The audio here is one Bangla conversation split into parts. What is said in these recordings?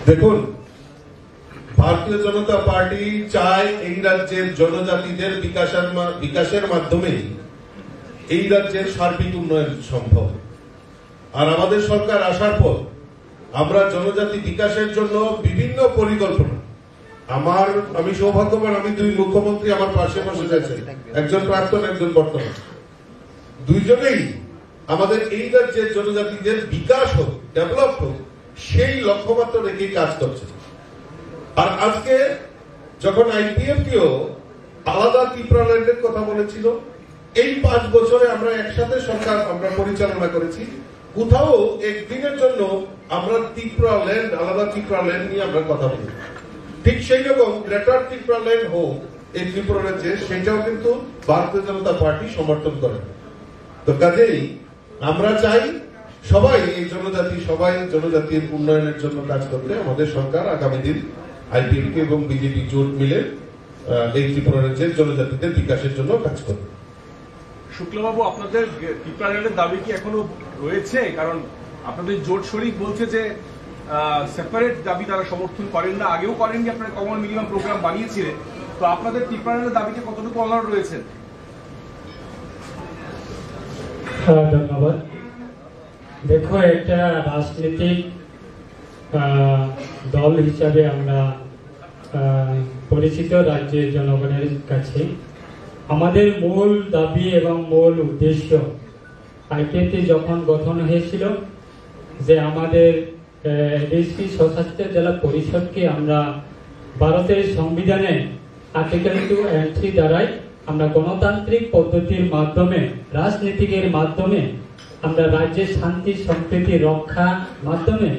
দেখুন, ভারতীয় জনতা পার্টি চায় এই রাজ্যের জনজাতিদের বিকাশের মাধ্যমে এই রাজ্যের সার্বিক উন্নয়ন সম্ভব। আর আমাদের সরকার আসার পর আমরা জনজাতি বিকাশের জন্য বিভিন্ন পরিকল্পনা, আমি সৌভাগ্যবান, আমি দুই মুখ্যমন্ত্রী আমার পাশে বসে গেছে, একজন প্রাক্তন, একজন বর্তমান, দুইজনেই আমাদের এই রাজ্যের জনজাতিদের বিকাশ হোক, ডেভেলপ হোক, সেই লক্ষ্যমাত্রা রেখে কাজ করছে। আর আজকে যখন আইপিএফটিও আলাদা ত্রিপুরাল্যান্ডের কথা বলেছিল, এই 5 বছরে আমরা একসাথে সরকার আমরা পরিচালনা করেছি, কোথাও একদিনের জন্য আমরা ত্রিপুরাল্যান্ড, আলাদা ত্রিপুরাল্যান্ড নিয়ে আমরা কথা বলি। ঠিক সেই রকম গ্রেটার ত্রিপুরাল্যান্ড হোক এই ত্রিপুরা রাজ্যে, সেটাও কিন্তু ভারতীয় জনতা পার্টি সমর্থন করে। তো কাজেই আমরা চাই সবাই এই জনজাতির উন্নয়নের জন্য কাজ করতে। আমাদের সরকার আগামী দিন আইপিএফটি এবং বিজেপি জোট মিলে এই ত্রিপুরা রাজ্যের জনজাতিদের বিকাশের জন্য কাজ করবে। শুক্লাবাবু, আপনাদের ত্রিপুরাল্যান্ডের দাবি কি এখনো রয়েছে? কারণ আপনাদের জোট শরিক বলছে যে সেপারেট দাবি তারা সমর্থন করেন না, আগেও করেননি, আপনারা কমন মিনিমাম প্রোগ্রাম বানিয়েছিলেন। তো আপনাদের ত্রিপুরাল্যান্ডের দাবিতে কতটুকু অনড় রয়েছেন? ধন্যবাদ। দেখো, একটা রাজনৈতিক দল হিসাবে আমরা পরিচিত রাজ্যের জনগণের কাছে আমাদের মূল দাবি এবং মূল উদ্দেশ্য আইপিএফটি যখন গঠন হয়েছিল যে আমাদের এডিসি স্বশাসিত জেলা পরিষদকে আমরা ভারতের সংবিধানে আর্টিকেল 2 and 3 দ্বারাই আমরা গণতান্ত্রিক পদ্ধতির মাধ্যমে, রাজনীতিকের মাধ্যমে আমরা রাজ্যের শান্তি সম্প্রীতি রক্ষার মাধ্যমে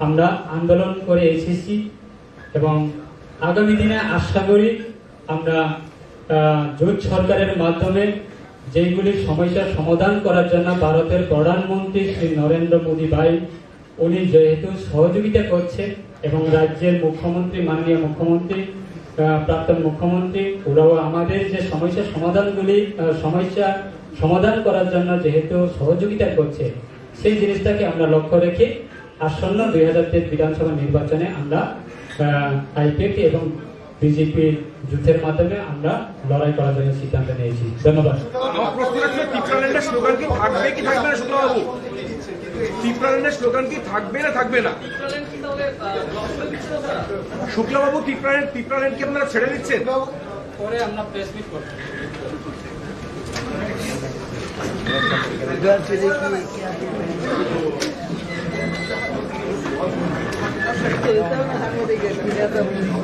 আমরা আন্দোলন করে এসেছি এবং আগামী দিনে আশা করি আমরা জোট সরকারের মাধ্যমে যেগুলি সমস্যার সমাধান করার জন্য ভারতের প্রধানমন্ত্রী শ্রী নরেন্দ্র মোদী ভাই উনি যেহেতু সহযোগিতা করছে এবং রাজ্যের মুখ্যমন্ত্রী, মাননীয় মুখ্যমন্ত্রী, প্রাক্তন মুখ্যমন্ত্রী, ওরাও আমাদের যে সমস্যা সমাধান করার জন্য যেহেতু সহযোগিতা করছে, সেই জিনিসটাকে আমরা লক্ষ্য রেখে আসন্ন 2023 বিধানসভা নির্বাচনে আমরা আইপিএফটি এবং বিজেপি যুদ্ধের মাধ্যমে আমরা লড়াই করার জন্য সিদ্ধান্ত নিয়েছি। ধন্যবাদ। ত্রিপুরাল্যান্ডের স্লোগান কি থাকবে কি থাকবে না শুক্লাবাবু? ত্রিপুরাল্যান্ডের স্লোগান কি থাকবে না থাকবে না? শুক্লাবাবু, ত্রিপুরাল্যান্ড কি আপনারা ছেড়ে দিচ্ছেন? পরে আমরা প্রেস মিট করব।